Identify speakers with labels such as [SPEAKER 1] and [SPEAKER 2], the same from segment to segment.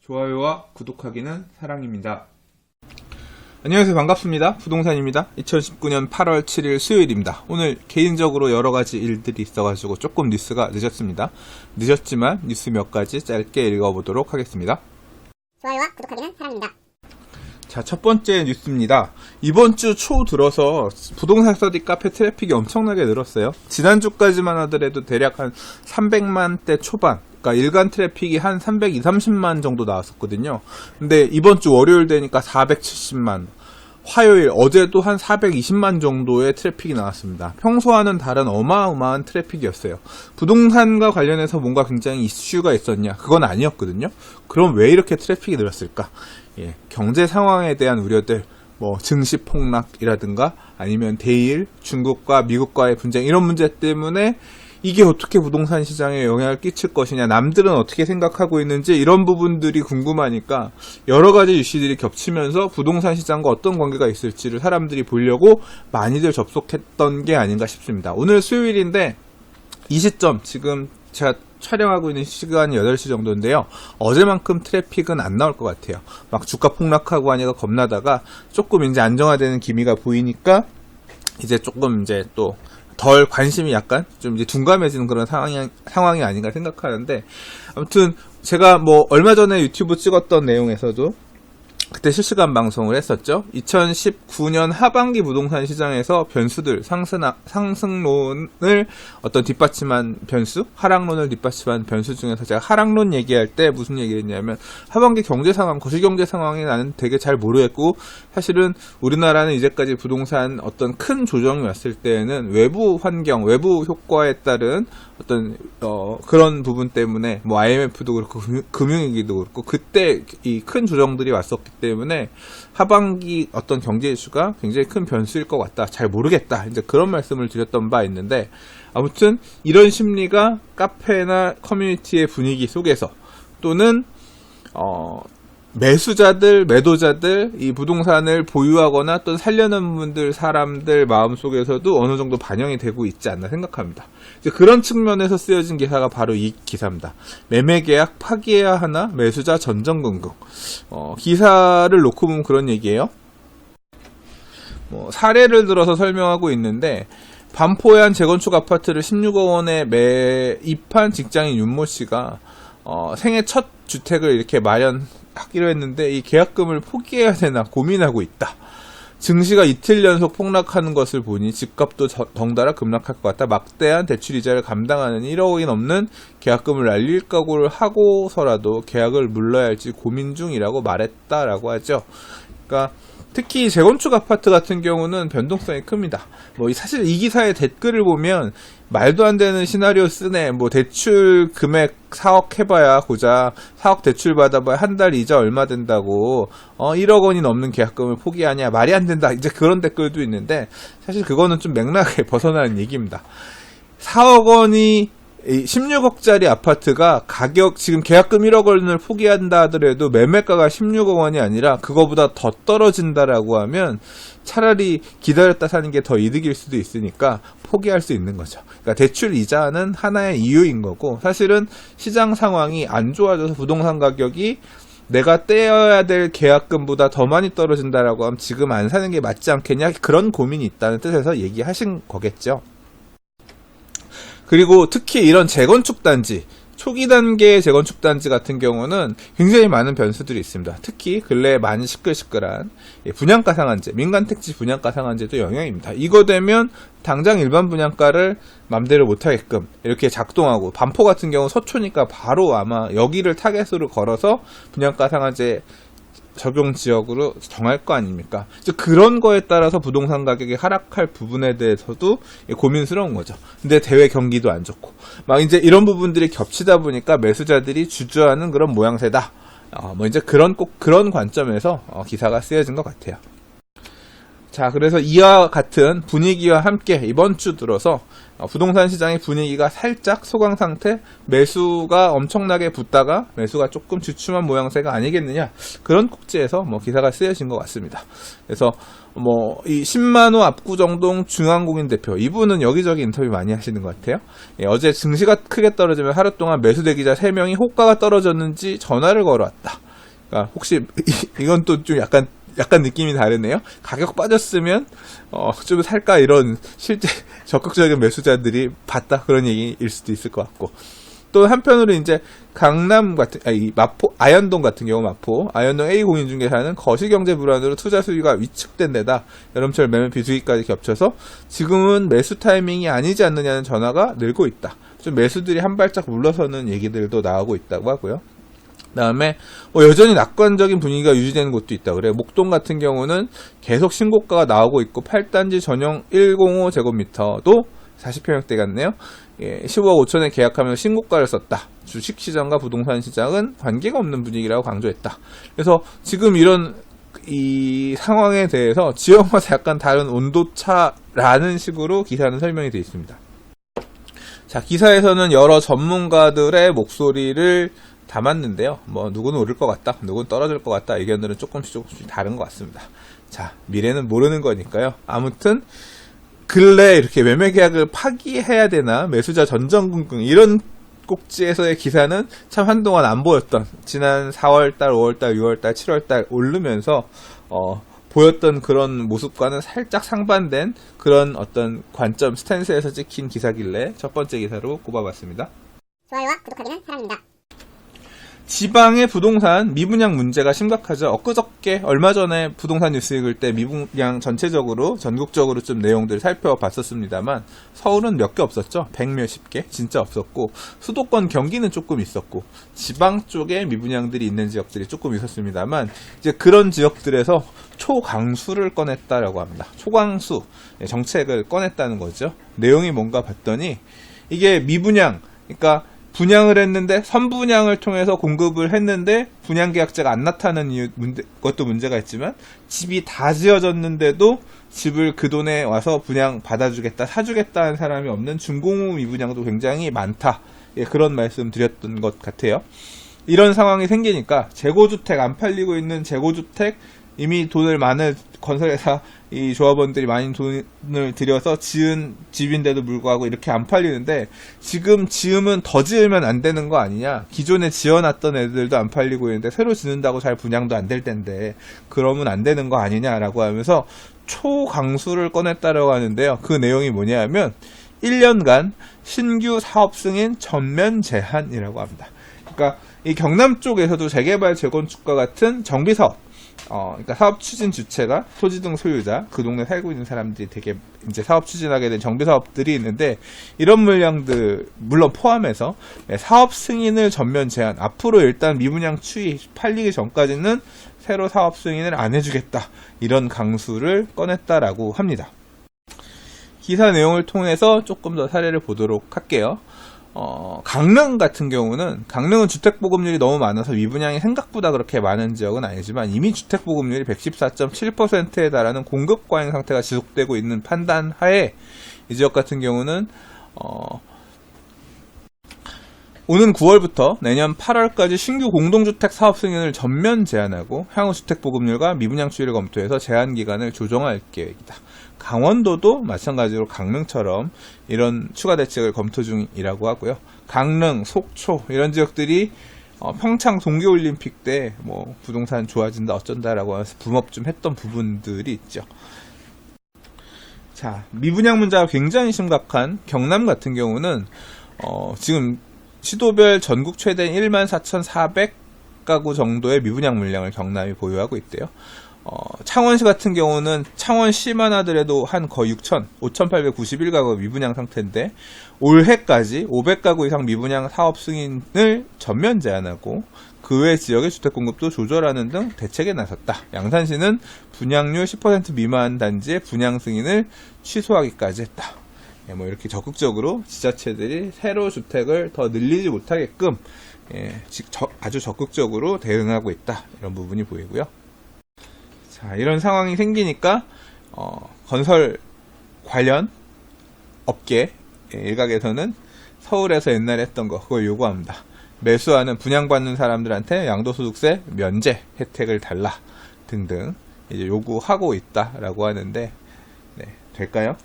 [SPEAKER 1] 좋아요와 구독하기는 사랑입니다. 안녕하세요. 반갑습니다. 부동산입니다. 2019년 8월 7일 수요일입니다. 오늘 개인적으로 여러가지 일들이 있어가지고 조금 뉴스가 늦었습니다. 늦었지만 뉴스 몇 가지 짧게 읽어보도록 하겠습니다.
[SPEAKER 2] 좋아요와 구독하기는 사랑입니다.
[SPEAKER 1] 자, 첫 번째 뉴스입니다. 이번 주 초 들어서 부동산 스터디 카페 트래픽이 엄청나게 늘었어요. 지난주까지만 하더라도 대략 한 300만대 초반, 그러니까 일간 트래픽이 한 320-30만 정도 나왔었거든요. 근데 이번 주 월요일 되니까 470만, 화요일 어제도 한 420만 정도의 트래픽이 나왔습니다. 평소와는 다른 어마어마한 트래픽이었어요. 부동산과 관련해서 뭔가 굉장히 이슈가 있었냐? 그건 아니었거든요. 그럼 왜 이렇게 트래픽이 늘었을까? 경제 상황에 대한 우려들, 증시 폭락이라든가 아니면 대일, 중국과 미국과의 분쟁, 이런 문제 때문에 이게 어떻게 부동산 시장에 영향을 끼칠 것이냐, 남들은 어떻게 생각하고 있는지 이런 부분들이 궁금하니까 여러 가지 이슈들이 겹치면서 부동산 시장과 어떤 관계가 있을지를 사람들이 보려고 많이들 접속했던 게 아닌가 싶습니다. 오늘 수요일인데 이 시점, 지금 제가 촬영하고 있는 시간이 8시 정도인데요. 어제만큼 트래픽은 안 나올 것 같아요. 막 주가 폭락하고 하니까 겁나다가 조금 이제 안정화되는 기미가 보이니까 이제 조금 이제 또 덜 관심이 약간 좀 이제 둔감해지는 그런 상황이 아닌가 생각하는데, 아무튼 제가 얼마 전에 유튜브 찍었던 내용에서도 그때 실시간 방송을 했었죠. 2019년 하반기 부동산 시장에서 변수들, 상승론을 어떤 뒷받침한 변수, 하락론을 뒷받침한 변수 중에서 제가 하락론 얘기할 때 무슨 얘기를 했냐면, 하반기 경제 상황, 거시경제 상황이 나는 되게 잘 모르겠고, 사실은 우리나라는 이제까지 부동산 어떤 큰 조정이 왔을 때에는 외부 환경, 외부 효과에 따른 어떤 그런 부분 때문에 IMF도 그렇고 금융위기도 그렇고 그때 이 큰 조정들이 왔었기 때문에 하반기 어떤 경제 이슈가 굉장히 큰 변수일 것 같다. 잘 모르겠다. 이제 그런 말씀을 드렸던 바 있는데, 아무튼 이런 심리가 카페나 커뮤니티의 분위기 속에서 또는 매수자들, 매도자들, 이 부동산을 보유하거나 또는 살려는 분들, 사람들 마음속에서도 어느 정도 반영이 되고 있지 않나 생각합니다. 이제 그런 측면에서 쓰여진 기사가 바로 이 기사입니다. 매매계약 파기해야 하나? 매수자 전전긍긍. 기사를 놓고 보면 그런 얘기예요. 사례를 들어서 설명하고 있는데, 반포의 한 재건축 아파트를 16억 원에 매입한 직장인 윤모 씨가 생애 첫 주택을 이렇게 마련하기로 했는데 이 계약금을 포기해야 되나 고민하고 있다. 증시가 이틀 연속 폭락하는 것을 보니 집값도 덩달아 급락할 것 같다. 막대한 대출 이자를 감당하는 1억 원이 넘는 계약금을 날릴 각오를 하고서라도 계약을 물러야 할지 고민 중이라고 말했다라고 하죠. 그러니까 특히 재건축 아파트 같은 경우는 변동성이 큽니다. 사실 이 기사의 댓글을 보면 말도 안 되는 시나리오 쓰네. 대출 금액 4억 해봐야 고작 4억 대출 받아봐야 한 달 이자 얼마 된다고 1억 원이 넘는 계약금을 포기하냐, 말이 안 된다. 이제 그런 댓글도 있는데 사실 그거는 좀 맥락에 벗어나는 얘기입니다. 4억 원이 16억짜리 아파트가 가격, 지금 계약금 1억 원을 포기한다 하더라도 매매가가 16억 원이 아니라 그거보다 더 떨어진다라고 하면 차라리 기다렸다 사는 게 더 이득일 수도 있으니까 포기할 수 있는 거죠. 그러니까 대출 이자는 하나의 이유인 거고, 사실은 시장 상황이 안 좋아져서 부동산 가격이 내가 떼어야 될 계약금보다 더 많이 떨어진다라고 하면 지금 안 사는 게 맞지 않겠냐, 그런 고민이 있다는 뜻에서 얘기하신 거겠죠. 그리고 특히 이런 재건축 단지, 초기 단계의 재건축 단지 같은 경우는 굉장히 많은 변수들이 있습니다. 특히 근래에 많이 시끌시끌한 분양가 상한제, 민간 택지 분양가 상한제도 영향입니다. 이거 되면 당장 일반 분양가를 맘대로 못하게끔 이렇게 작동하고, 반포 같은 경우 서초니까 바로 아마 여기를 타겟으로 걸어서 분양가 상한제 적용 지역으로 정할 거 아닙니까? 그런 거에 따라서 부동산 가격이 하락할 부분에 대해서도 고민스러운 거죠. 근데 대외 경기도 안 좋고 이제 이런 부분들이 겹치다 보니까 매수자들이 주저하는 그런 모양새다. 이제 그런 관점에서 기사가 쓰여진 것 같아요. 자, 그래서 이와 같은 분위기와 함께 이번 주 들어서 부동산 시장의 분위기가 살짝 소강 상태, 매수가 엄청나게 붙다가 매수가 조금 주춤한 모양새가 아니겠느냐, 그런 꼭지에서 기사가 쓰여진 것 같습니다. 그래서 이 신만호 압구정동 중앙공인 대표, 이분은 여기저기 인터뷰 많이 하시는 것 같아요. 어제 증시가 크게 떨어지면 하루 동안 매수 대기자 3명이 호가가 떨어졌는지 전화를 걸어왔다. 그러니까 혹시 이건 또 좀 약간 느낌이 다르네요. 가격 빠졌으면 좀 살까 이런 실제 적극적인 매수자들이 봤다 그런 얘기일 수도 있을 것 같고, 또 한편으로 이제 강남 같은 마포 아현동 같은 경우 마포 아현동 A 공인중개사는 거시경제 불안으로 투자 수위가 위축된 데다 여름철 매매 비수기까지 겹쳐서 지금은 매수 타이밍이 아니지 않느냐는 전화가 늘고 있다. 좀 매수들이 한 발짝 물러서는 얘기들도 나오고 있다고 하고요. 그다음에 여전히 낙관적인 분위기가 유지되는 곳도 있다 그래요. 목동 같은 경우는 계속 신고가가 나오고 있고 8단지 전용 105제곱미터도 40평형대 같네요. 15억 5천에 계약하면서 신고가를 썼다. 주식시장과 부동산 시장은 관계가 없는 분위기라고 강조했다. 그래서 지금 이 상황에 대해서 지역마다 약간 다른 온도차라는 식으로 기사는 설명이 되어 있습니다. 자, 기사에서는 여러 전문가들의 목소리를 담았는데요. 누구는 오를 것 같다, 누구는 떨어질 것 같다, 의견들은 조금씩 다른 것 같습니다. 자, 미래는 모르는 거니까요. 아무튼 근래 이렇게 매매 계약을 파기해야 되나, 매수자 전전긍긍 이런 꼭지에서의 기사는 참 한동안 안 보였던, 지난 4월달, 5월달, 6월달, 7월달 오르면서 보였던 그런 모습과는 살짝 상반된 그런 어떤 관점, 스탠스에서 찍힌 기사길래 첫 번째 기사로 꼽아봤습니다.
[SPEAKER 2] 좋아요와 구독하기는 사랑입니다.
[SPEAKER 1] 지방의 부동산 미분양 문제가 심각하죠. 엊그저께 얼마 전에 부동산 뉴스 읽을 때 미분양 전체적으로 전국적으로 좀 내용들을 살펴봤었습니다만, 서울은 몇 개 없었죠. 100몇십 개 진짜 없었고, 수도권 경기는 조금 있었고, 지방 쪽에 미분양들이 있는 지역들이 조금 있었습니다만, 이제 그런 지역들에서 초강수를 꺼냈다라고 합니다. 초강수 정책을 꺼냈다는 거죠. 내용이 뭔가 봤더니 이게 미분양, 그러니까 분양을 했는데 선분양을 통해서 공급을 했는데 분양계약자가 안 나타나는 것도 문제가 있지만, 집이 다 지어졌는데도 집을 그 돈에 와서 분양 받아주겠다, 사주겠다는 사람이 없는 중공업 미분양도 굉장히 많다. 그런 말씀 드렸던 것 같아요. 이런 상황이 생기니까 재고주택, 안 팔리고 있는 재고주택, 이미 돈을 많은 건설회사 이 조합원들이 많이 돈을 들여서 지은 집인데도 불구하고 이렇게 안 팔리는데, 지금 지으면 더 지으면 안 되는 거 아니냐, 기존에 지어놨던 애들도 안 팔리고 있는데 새로 짓는다고 잘 분양도 안 될 텐데 그러면 안 되는 거 아니냐라고 하면서 초강수를 꺼냈다라고 하는데요. 그 내용이 뭐냐 하면 1년간 신규 사업 승인 전면 제한이라고 합니다. 그러니까 이 경남 쪽에서도 재개발 재건축과 같은 정비사업, 그러니까 사업 추진 주체가 토지 등 소유자, 그 동네 살고 있는 사람들이 되게 이제 사업 추진하게 된 정비 사업들이 있는데, 이런 물량들 물론 포함해서 사업 승인을 전면 제한, 앞으로 일단 미분양 추이 팔리기 전까지는 새로 사업 승인을 안 해주겠다, 이런 강수를 꺼냈다라고 합니다. 기사 내용을 통해서 조금 더 사례를 보도록 할게요. 강릉 같은 경우는, 강릉은 주택보급률이 너무 많아서 미분양이 생각보다 그렇게 많은 지역은 아니지만, 이미 주택보급률이 114.7%에 달하는 공급 과잉 상태가 지속되고 있는 판단 하에 이 지역 같은 경우는 오는 9월부터 내년 8월까지 신규 공동주택 사업 승인을 전면 제한하고 향후 주택보급률과 미분양 추이를 검토해서 제한 기간을 조정할 계획이다. 강원도도 마찬가지로 강릉처럼 이런 추가 대책을 검토 중이라고 하고요. 강릉, 속초 이런 지역들이 평창 동계올림픽 때 부동산 좋아진다 어쩐다라고 해서 붐업 좀 했던 부분들이 있죠. 자, 미분양 문제가 굉장히 심각한 경남 같은 경우는 지금 시도별 전국 최대 14,400가구 정도의 미분양 물량을 경남이 보유하고 있대요. 창원시 같은 경우는 창원시만 하더라도 한 거의 5,891가구 미분양 상태인데, 올해까지 500가구 이상 미분양 사업 승인을 전면 제한하고 그 외 지역의 주택 공급도 조절하는 등 대책에 나섰다. 양산시는 분양률 10% 미만 단지의 분양 승인을 취소하기까지 했다. 이렇게 적극적으로 지자체들이 새로 주택을 더 늘리지 못하게끔 아주 적극적으로 대응하고 있다, 이런 부분이 보이고요. 자, 이런 상황이 생기니까 건설 관련 업계 일각에서는 서울에서 옛날에 했던 거, 그걸 요구합니다. 매수하는, 분양받는 사람들한테 양도소득세 면제 혜택을 달라 등등 이제 요구하고 있다라고 하는데, 될까요?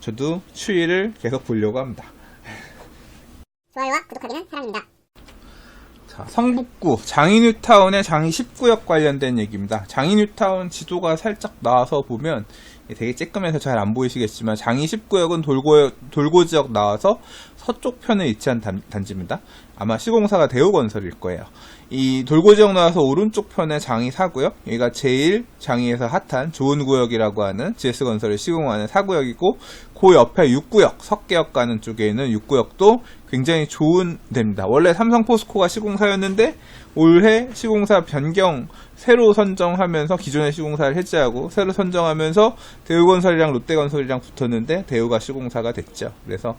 [SPEAKER 1] 저도 추이를 계속 보려고 합니다.
[SPEAKER 2] 좋아요와 구독하기는 사랑입니다.
[SPEAKER 1] 자, 성북구 장인뉴타운의 장이 19역 관련된 얘기입니다. 장인뉴타운 지도가 살짝 나와서 보면 되게 쬐끔해서 잘 안 보이시겠지만 장이 19역은 돌고 지역 나와서 서쪽 편에 위치한 단지입니다. 아마 시공사가 대우건설일 거예요. 이 돌고 지역 나와서 오른쪽 편에 장이 4구역, 여기가 제일 장이에서 핫한 좋은 구역이라고 하는 GS건설이 시공하는 4구역이고 그 옆에 6구역, 석계역 가는 쪽에 있는 6구역도 굉장히 좋은 데입니다. 원래 삼성포스코가 시공사였는데 올해 시공사 변경 새로 선정하면서 기존의 시공사를 해지하고 새로 선정하면서 대우건설이랑 롯데건설이랑 붙었는데 대우가 시공사가 됐죠. 그래서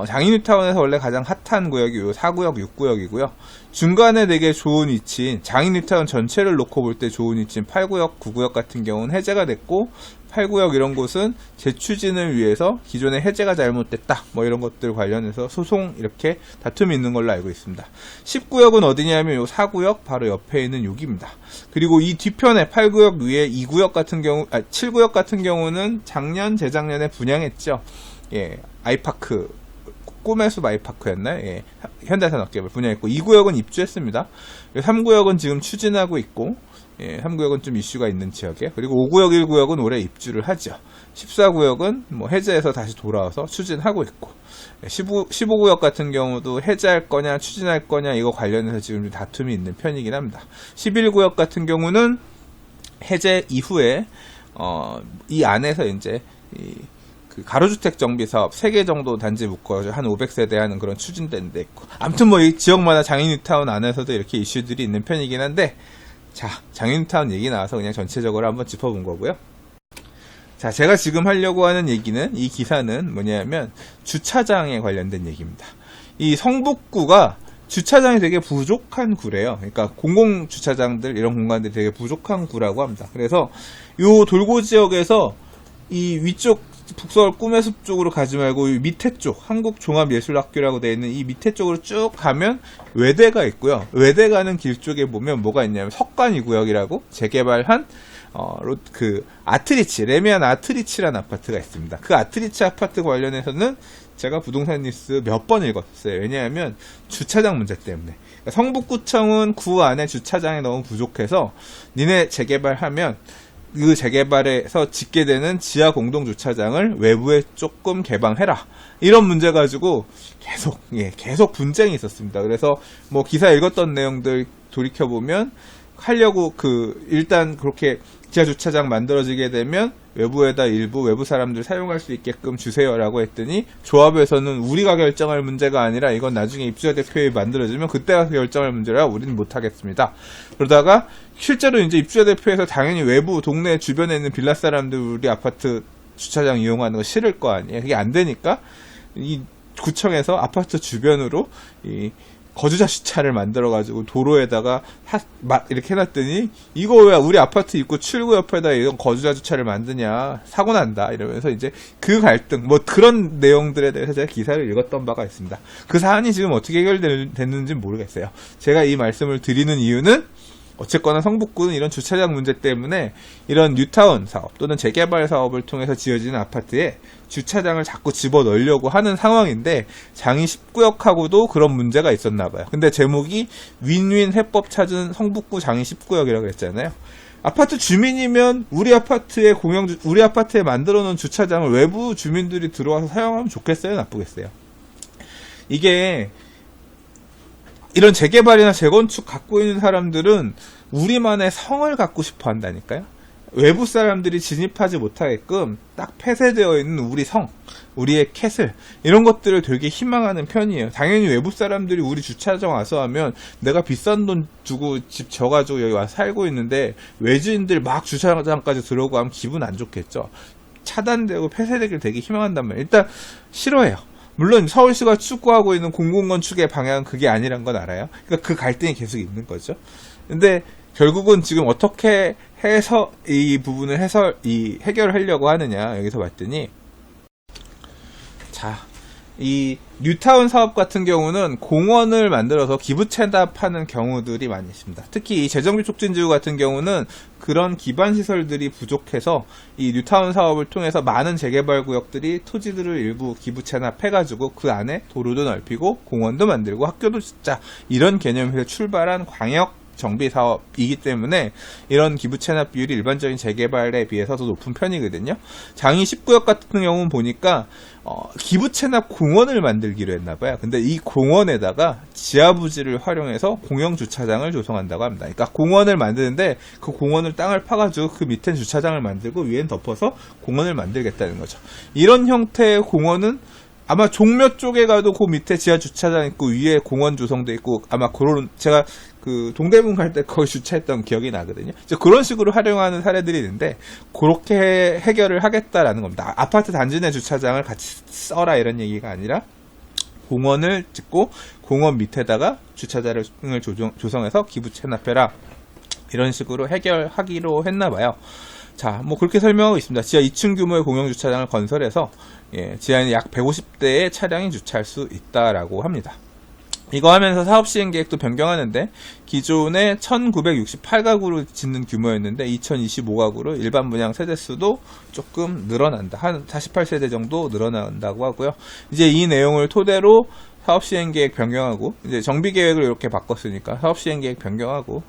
[SPEAKER 1] 장인뉴타운에서 원래 가장 핫한 구역이 요 4구역, 6구역이고요. 중간에 되게 좋은 위치인 장인뉴타운 전체를 놓고 볼 때 좋은 위치인 8구역, 9구역 같은 경우는 해제가 됐고 8구역 이런 곳은 재추진을 위해서 기존에 해제가 잘못됐다 뭐 이런 것들 관련해서 소송 이렇게 다툼이 있는 걸로 알고 있습니다. 10구역은 어디냐면 요 4구역 바로 옆에 있는 여기입니다. 그리고 이 뒤편에 8구역 위에 2구역 같은 경우 7구역 같은 경우는 작년 재작년에 분양했죠. 예, 아이파크 꿈의 숲 아이파크였나요? 예, 현대산업개발 분양했고 2구역은 입주했습니다. 3구역은 지금 추진하고 있고 예, 3구역은 좀 이슈가 있는 지역에 그리고 5구역, 1구역은 올해 입주를 하죠. 14구역은 뭐 해제해서 다시 돌아와서 추진하고 있고 15구역 같은 경우도 해제할 거냐 추진할 거냐 이거 관련해서 지금 다툼이 있는 편이긴 합니다. 11구역 같은 경우는 해제 이후에 이 안에서 이제 그 가로주택 정비 사업 3개 정도 단지 묶어서 한 500세대 하는 그런 추진된 데 있고 아무튼 뭐 이 지역마다 장인뉴타운 안에서도 이렇게 이슈들이 있는 편이긴 한데 자, 장인뉴타운 얘기 나와서 그냥 전체적으로 한번 짚어본 거고요. 자, 제가 지금 하려고 하는 얘기는 이 기사는 뭐냐면 주차장에 관련된 얘기입니다. 이 성북구가 주차장이 되게 부족한 구래요. 그러니까 공공주차장들 이런 공간들이 되게 부족한 구라고 합니다. 그래서 요 돌고 지역에서 이 위쪽 북서울 꿈의 숲 쪽으로 가지 말고 이 밑에 쪽 한국종합예술학교라고 되어 있는 이 밑에 쪽으로 쭉 가면 외대가 있고요. 외대 가는 길 쪽에 보면 뭐가 있냐면 석관이구역이라고 재개발한 그 아트리치 레미안 아트리치라는 아파트가 있습니다. 그 아트리치 아파트 관련해서는 제가 부동산 뉴스 몇 번 읽었어요. 왜냐하면 주차장 문제 때문에 그러니까 성북구청은 구 안에 주차장이 너무 부족해서 니네 재개발하면 그 재개발에서 짓게 되는 지하 공동주차장을 외부에 조금 개방해라. 이런 문제 가지고 계속 분쟁이 있었습니다. 그래서 뭐 기사 읽었던 내용들 돌이켜보면 하려고 일단 그렇게 지하 주차장 만들어지게 되면 외부에다 일부 외부 사람들 사용할 수 있게끔 주세요라고 했더니 조합에서는 우리가 결정할 문제가 아니라 이건 나중에 입주자 대표회의 만들어지면 그때가 결정할 문제라 우리는 못하겠습니다. 그러다가 실제로 이제 입주자 대표에서 당연히 외부 동네 주변에 있는 빌라 사람들 우리 아파트 주차장 이용하는 거 싫을 거 아니에요. 그게 안 되니까 이 구청에서 아파트 주변으로 이 거주자 주차를 만들어가지고 도로에다가 이렇게 해놨더니 이거 왜 우리 아파트 입구 출구 옆에다 이런 거주자 주차를 만드냐 사고 난다 이러면서 이제 그 갈등 뭐 그런 내용들에 대해서 제가 기사를 읽었던 바가 있습니다. 그 사안이 지금 어떻게 해결됐는지 모르겠어요. 제가 이 말씀을 드리는 이유는 어쨌거나 성북구는 이런 주차장 문제 때문에 이런 뉴타운 사업 또는 재개발 사업을 통해서 지어지는 아파트에 주차장을 자꾸 집어넣으려고 하는 상황인데 장이 19역하고도 그런 문제가 있었나 봐요. 근데 제목이 윈윈 해법 찾은 성북구 장이 19역이라고 했잖아요. 아파트 주민이면 우리 아파트에 만들어 놓은 주차장을 외부 주민들이 들어와서 사용하면 좋겠어요? 나쁘겠어요? 이게 이런 재개발이나 재건축 갖고 있는 사람들은 우리만의 성을 갖고 싶어 한다니까요. 외부 사람들이 진입하지 못하게끔 딱 폐쇄되어 있는 우리 성, 우리의 캐슬 이런 것들을 되게 희망하는 편이에요. 당연히 외부 사람들이 우리 주차장 와서 하면 내가 비싼 돈 주고 집 져가지고 여기 와서 살고 있는데 외지인들 막 주차장까지 들어오고 하면 기분 안 좋겠죠. 차단되고 폐쇄되길 되게 희망한단 말이에요. 일단 싫어해요. 물론 서울시가 추구하고 있는 공공건축의 방향은 그게 아니란 건 알아요. 그러니까 그 갈등이 계속 있는 거죠. 근데 결국은 지금 어떻게 해서 이 부분을 해결을 하려고 하느냐 여기서 봤더니 자 이 뉴타운 사업 같은 경우는 공원을 만들어서 기부 체납하는 경우들이 많이 있습니다. 특히 이 재정비 촉진지구 같은 경우는 그런 기반 시설들이 부족해서 이 뉴타운 사업을 통해서 많은 재개발 구역들이 토지들을 일부 기부 체납해가지고 그 안에 도로도 넓히고 공원도 만들고 학교도 짓자, 이런 개념에서 출발한 광역 정비 사업이기 때문에 이런 기부 체납 비율이 일반적인 재개발에 비해서 더 높은 편이거든요. 장이 10구역 같은 경우는 보니까 기부 체납 공원을 만들기로 했나봐요. 근데 이 공원에다가 지하부지를 활용해서 공영 주차장을 조성한다고 합니다. 그러니까 공원을 만드는데 그 공원을 땅을 파가지고 그 밑엔 주차장을 만들고 위엔 덮어서 공원을 만들겠다는 거죠. 이런 형태의 공원은 아마 종묘 쪽에 가도 그 밑에 지하 주차장 있고 위에 공원 조성돼 있고, 아마 그런, 제가 그 동대문 갈 때 거기 주차했던 기억이 나거든요. 이제 그런 식으로 활용하는 사례들이 있는데, 그렇게 해결을 하겠다라는 겁니다. 아파트 단지 내 주차장을 같이 써라 이런 얘기가 아니라 공원을 짓고 공원 밑에다가 주차장을 조성해서 기부 체납해라, 이런 식으로 해결하기로 했나봐요. 자, 뭐 그렇게 설명하고 있습니다. 지하 2층 규모의 공영주차장을 건설해서 지하에는 약 150대의 차량이 주차할 수 있다라고 합니다. 이거 하면서 사업 시행 계획도 변경하는데, 기존에 1968가구로 짓는 규모였는데 2025가구로 일반 분양 세대수도 조금 늘어난다. 한 48세대 정도 늘어난다고 하고요. 이제 이 내용을 토대로 사업 시행 계획 변경하고, 이제 정비 계획을 이렇게 바꿨으니까 사업 시행 계획 변경하고,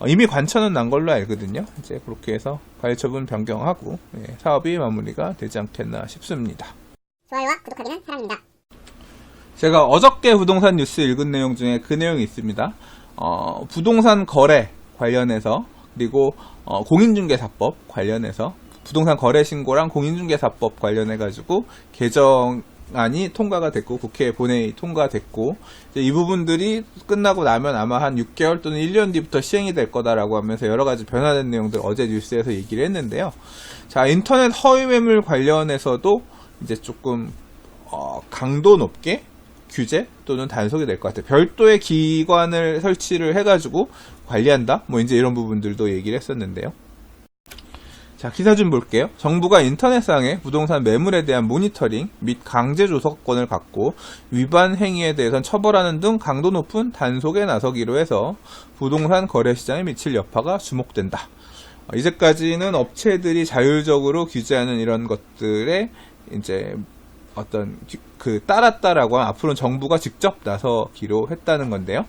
[SPEAKER 1] 이미 관천은 난 걸로 알거든요. 이제 그렇게 해서 관리 처분 변경하고 사업이 마무리가 되지 않겠나 싶습니다.
[SPEAKER 2] 좋아요와 구독하기는 사랑입니다.
[SPEAKER 1] 제가 어저께 부동산 뉴스 읽은 내용 중에 그 내용이 있습니다. 부동산 거래 관련해서, 그리고 공인중개사법 관련해서, 부동산 거래 신고랑 공인중개사법 관련해가지고 개정안이 통과가 됐고 국회 본회의 통과됐고, 이제 이 부분들이 끝나고 나면 아마 한 6개월 또는 1년 뒤부터 시행이 될 거다라고 하면서 여러 가지 변화된 내용들 어제 뉴스에서 얘기를 했는데요. 자, 인터넷 허위 매물 관련해서도 이제 조금 강도 높게 규제 또는 단속이 될 것 같아요. 별도의 기관을 설치를 해가지고 관리한다, 뭐 이제 이런 부분들도 얘기를 했었는데요. 자, 기사 좀 볼게요. 정부가 인터넷상의 부동산 매물에 대한 모니터링 및 강제 조사권을 갖고 위반 행위에 대해서는 처벌하는 등 강도 높은 단속에 나서기로 해서 부동산 거래 시장에 미칠 여파가 주목된다. 이제까지는 업체들이 자율적으로 규제하는 이런 것들에 이제 어떤 따랐다라고 하면 앞으로는 정부가 직접 나서기로 했다는 건데요.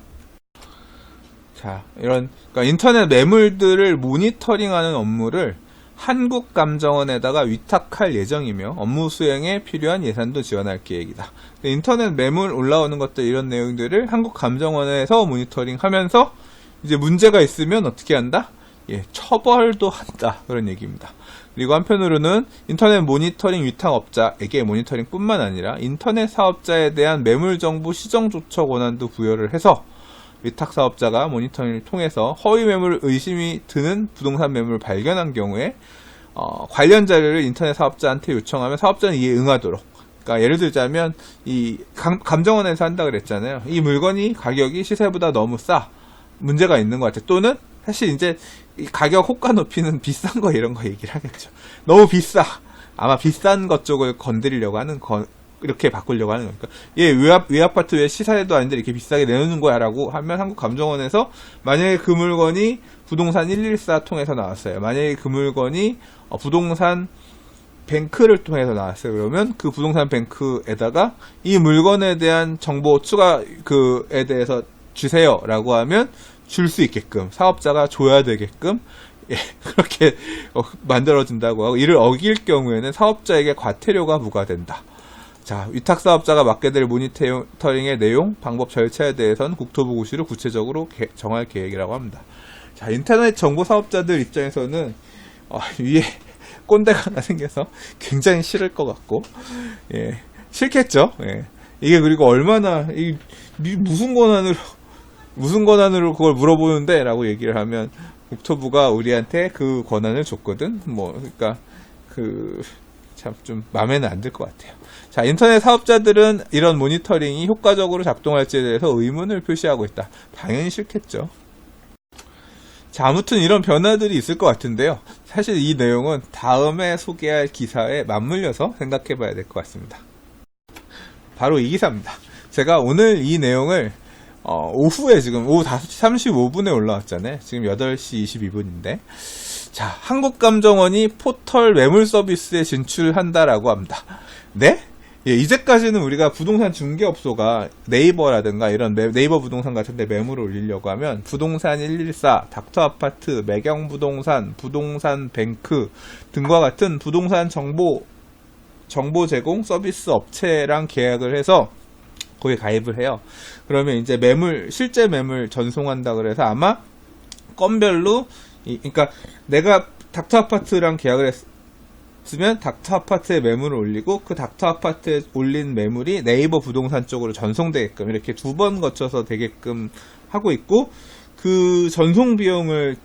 [SPEAKER 1] 자, 그러니까 인터넷 매물들을 모니터링하는 업무를 한국감정원에다가 위탁할 예정이며 업무 수행에 필요한 예산도 지원할 계획이다. 인터넷 매물 올라오는 것들, 이런 내용들을 한국감정원에서 모니터링하면서 이제 문제가 있으면 어떻게 한다? 처벌도 한다, 그런 얘기입니다. 그리고 한편으로는 인터넷 모니터링 위탁업자에게 모니터링뿐만 아니라 인터넷 사업자에 대한 매물 정보 시정 조처 권한도 부여를 해서 위탁 사업자가 모니터링을 통해서 허위 매물 의심이 드는 부동산 매물을 발견한 경우에 관련 자료를 인터넷 사업자한테 요청하면 사업자는 이에 응하도록. 그러니까 예를 들자면 이 감정원에서 한다 그랬잖아요. 이 물건이 가격이 시세보다 너무 싸, 문제가 있는 것 같아. 또는 사실 이제 이 가격 호가 높이는 비싼 거 이런 거 얘기를 하겠죠. 너무 비싸. 아마 비싼 것 쪽을 건드리려고 하는 이렇게 바꾸려고 하는 거니까. 왜 아파트 왜 시세도 아닌데 이렇게 비싸게 내놓는 거야 라고 하면 한국감정원에서 만약에 그 물건이 부동산 114 통해서 나왔어요. 만약에 그 물건이 부동산 뱅크를 통해서 나왔어요. 그러면 그 부동산 뱅크에다가 이 물건에 대한 정보 추가에 대해서 주세요 라고 하면 줄 수 있게끔, 사업자가 줘야 되게끔 그렇게 만들어진다고 하고, 이를 어길 경우에는 사업자에게 과태료가 부과된다. 자, 위탁사업자가 맡게 될 모니터링의 내용, 방법, 절차에 대해서는 국토부고시로 구체적으로 정할 계획이라고 합니다. 자, 인터넷 정보 사업자들 입장에서는 위에 꼰대가 하나 생겨서 굉장히 싫을 것 같고, 싫겠죠. 이게 그리고 얼마나 무슨 권한으로 그걸 물어보는데 라고 얘기를 하면 국토부가 우리한테 그 권한을 줬거든. 그러니까 참 좀 마음에는 안 들 것 같아요. 자, 인터넷 사업자들은 이런 모니터링이 효과적으로 작동할지에 대해서 의문을 표시하고 있다. 당연히 싫겠죠. 자, 아무튼 이런 변화들이 있을 것 같은데요. 사실 이 내용은 다음에 소개할 기사에 맞물려서 생각해 봐야 될 것 같습니다. 바로 이 기사입니다. 제가 오늘 이 내용을 오후에 지금 오후 5시 35분에 올라왔잖아요. 지금 8시 22분인데 자, 한국감정원이 포털 매물 서비스에 진출한다라고 합니다. 네? 예, 이제까지는 우리가 부동산 중개업소가 네이버라든가 이런 네이버 부동산 같은 데 매물을 올리려고 하면 부동산 114, 닥터아파트, 매경부동산, 부동산 뱅크 등과 같은 부동산 정보 제공 서비스 업체랑 계약을 해서 거기에 가입을 해요. 그러면 이제 실제 매물 전송한다 그래서 아마 건별로, 그러니까 내가 닥터아파트랑 계약을 했으면 닥터아파트에 매물을 올리고 그 닥터아파트에 올린 매물이 네이버 부동산 쪽으로 전송되게끔 이렇게 2번 거쳐서 되게끔 하고 있고 그 전송 비용을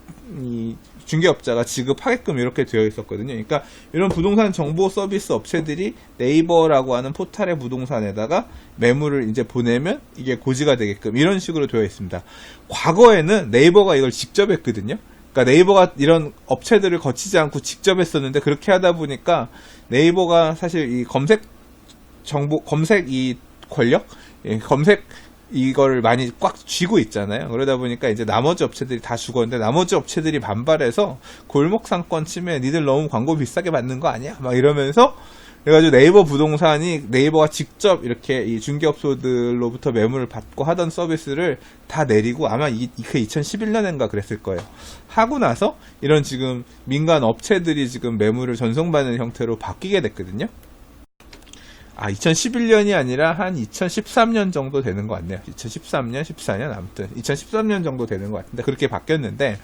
[SPEAKER 1] 중개업자가 지급하게끔 이렇게 되어 있었거든요. 그러니까 이런 부동산 정보 서비스 업체들이 네이버라고 하는 포털의 부동산에다가 매물을 이제 보내면 이게 고지가 되게끔 이런 식으로 되어 있습니다. 과거에는 네이버가 이걸 직접 했거든요. 그러니까 네이버가 이런 업체들을 거치지 않고 직접 했었는데 그렇게 하다 보니까 네이버가 사실 이 검색 이 권력, 검색 이걸 많이 꽉 쥐고 있잖아요. 그러다 보니까 이제 나머지 업체들이 다 죽었는데 나머지 업체들이 반발해서 골목 상권 침해, 니들 너무 광고 비싸게 받는 거 아니야? 막 이러면서 그래가지고 네이버 부동산이 네이버가 직접 이렇게 이 중개업소들로부터 매물을 받고 하던 서비스를 다 내리고 아마 그 2011년인가 그랬을 거예요. 하고 나서 이런 지금 민간 업체들이 지금 매물을 전송받는 형태로 바뀌게 됐거든요. 2011년이 아니라 한 2013년 정도 되는 것 같네요. 2013년, 14년 아무튼 2013년 정도 되는 것 같은데 그렇게 바뀌었는데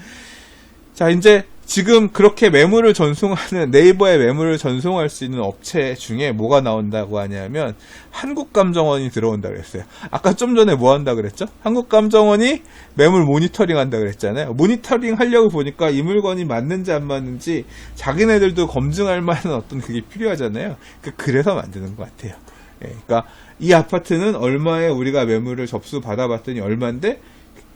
[SPEAKER 1] 자 이제 지금 그렇게 매물을 전송하는 네이버에 매물을 전송할 수 있는 업체 중에 뭐가 나온다고 하냐면 한국감정원이 들어온다 그랬어요. 아까 좀 전에 뭐 한다 그랬죠? 한국감정원이 매물 모니터링 한다 그랬잖아요. 모니터링 하려고 보니까 이 물건이 맞는지 안 맞는지 자기네들도 검증할 만한 어떤 그게 필요하잖아요. 그래서 만드는 것 같아요. 그러니까 이 아파트는 얼마에 우리가 매물을 접수 받아봤더니 얼마인데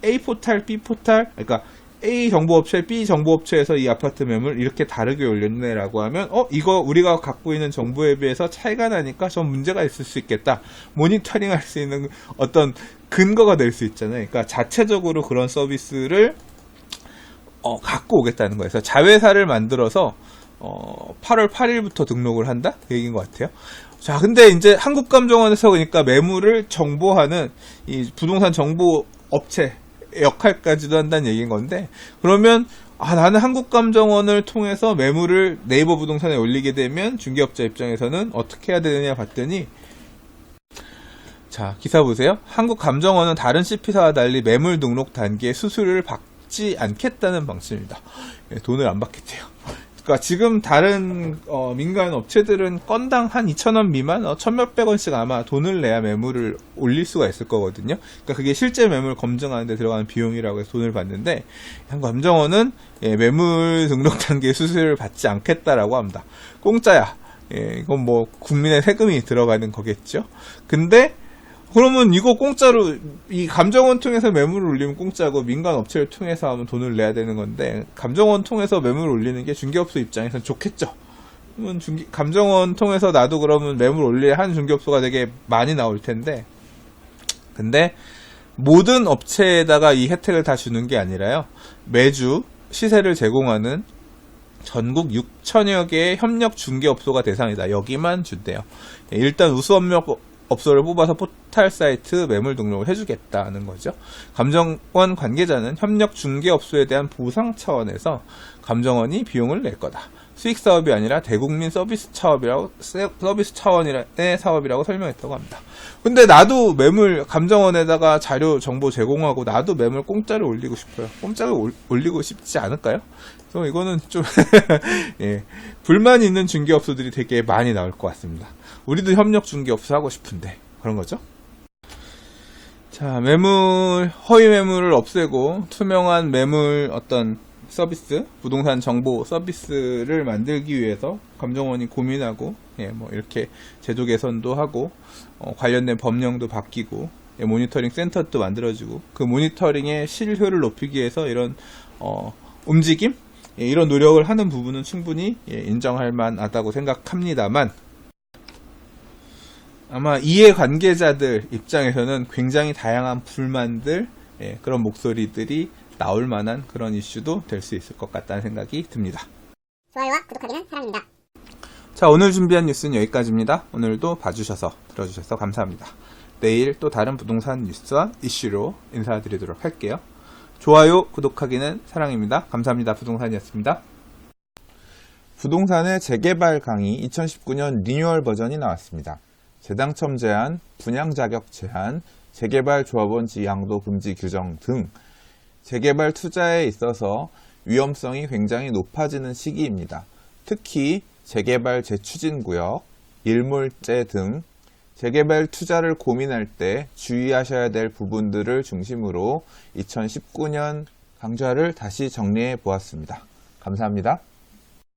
[SPEAKER 1] A 포탈, B 포탈, 그러니까 A 정보업체, B 정보업체에서 이 아파트 매물 이렇게 다르게 올렸네라고 하면 이거 우리가 갖고 있는 정보에 비해서 차이가 나니까 좀 문제가 있을 수 있겠다. 모니터링 할 수 있는 어떤 근거가 될 수 있잖아요. 그러니까 자체적으로 그런 서비스를 갖고 오겠다는 거예요. 그래서 자회사를 만들어서 8월 8일부터 등록을 한다? 그 얘기인 것 같아요. 자, 근데 이제 한국감정원에서 그러니까 매물을 정보하는 이 부동산 정보 업체 역할까지도 한다는 얘기인 건데 그러면 나는 한국감정원을 통해서 매물을 네이버 부동산에 올리게 되면 중개업자 입장에서는 어떻게 해야 되느냐 봤더니 자 기사 보세요. 한국감정원은 다른 CP사와 달리 매물 등록 단계에 수수료를 받지 않겠다는 방침입니다. 돈을 안 받겠대요. 그러니까 지금 다른 민간 업체들은 건당 한 2,000원 미만, 1,000몇백 원씩 아마 돈을 내야 매물을 올릴 수가 있을 거거든요. 그러니까 그게 실제 매물 검증하는 데 들어가는 비용이라고 해서 돈을 받는데 한국감정원은 매물 등록 단계 수수료를 받지 않겠다라고 합니다. 공짜야. 이건 뭐 국민의 세금이 들어가는 거겠죠. 근데 그러면 이거 공짜로 이 감정원 통해서 매물을 올리면 공짜고 민간 업체를 통해서 하면 돈을 내야 되는 건데 감정원 통해서 매물을 올리는 게 중개업소 입장에서는 좋겠죠. 그러면 감정원 통해서 나도 그러면 매물 올릴 한 중개업소가 되게 많이 나올 텐데 근데 모든 업체에다가 이 혜택을 다 주는 게 아니라요. 매주 시세를 제공하는 전국 6천여 개의 협력 중개업소가 대상이다. 여기만 준대요. 일단 우수협력업소를 뽑아서 포털 사이트 매물 등록을 해주겠다는 거죠. 감정원 관계자는 협력 중개업소에 대한 보상 차원에서 감정원이 비용을 낼 거다. 수익 사업이 아니라 대국민 서비스 차원의 사업이라고 설명했다고 합니다. 근데 나도 매물 감정원에다가 자료 정보 제공하고 나도 매물 공짜로 올리고 싶어요. 공짜로 올리고 싶지 않을까요? 그래서 이거는 좀 예, 불만이 있는 중개업소들이 되게 많이 나올 것 같습니다. 우리도 협력 중개업소 하고 싶은데 그런 거죠. 자, 허위 매물을 없애고 투명한 매물 어떤 서비스, 부동산 정보 서비스를 만들기 위해서 감정원이 고민하고 뭐 이렇게 제도 개선도 하고 관련된 법령도 바뀌고 모니터링 센터도 만들어지고 그 모니터링의 실효를 높이기 위해서 이런 움직임, 이런 노력을 하는 부분은 충분히 인정할 만하다고 생각합니다만 아마 이해관계자들 입장에서는 굉장히 다양한 불만들, 그런 목소리들이 나올 만한 그런 이슈도 될 수 있을 것 같다는 생각이 듭니다.
[SPEAKER 2] 좋아요와 구독하기는 사랑입니다.
[SPEAKER 1] 자, 오늘 준비한 뉴스는 여기까지입니다. 오늘도 봐주셔서 들어주셔서 감사합니다. 내일 또 다른 부동산 뉴스와 이슈로 인사드리도록 할게요. 좋아요, 구독하기는 사랑입니다. 감사합니다. 부동산이었습니다. 부동산의 재개발 강의 2019년 리뉴얼 버전이 나왔습니다. 재당첨 제한, 분양 자격 제한, 재개발 조합원지 양도 금지 규정 등 재개발 투자에 있어서 위험성이 굉장히 높아지는 시기입니다. 특히 재개발 재추진구역, 일몰제 등 재개발 투자를 고민할 때 주의하셔야 될 부분들을 중심으로 2019년 강좌를 다시 정리해 보았습니다. 감사합니다.